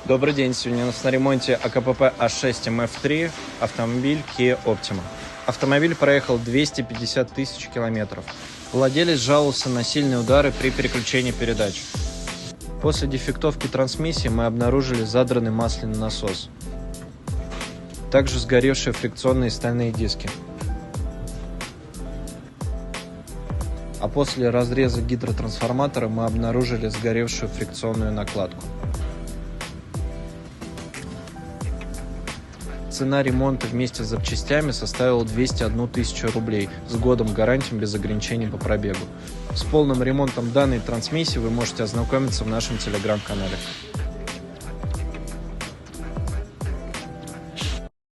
Добрый день, сегодня у нас на ремонте АКПП А6 МФ3, автомобиль Kia Optima. Автомобиль проехал 250 тысяч километров. Владелец жаловался на сильные удары при переключении передач. После дефектовки трансмиссии мы обнаружили задранный масляный насос. Также сгоревшие фрикционные стальные диски. А после разреза гидротрансформатора мы обнаружили сгоревшую фрикционную накладку. Цена ремонта вместе с запчастями составила 201 тысячу рублей с годом гарантии без ограничений по пробегу. С полным ремонтом данной трансмиссии вы можете ознакомиться в нашем телеграм-канале.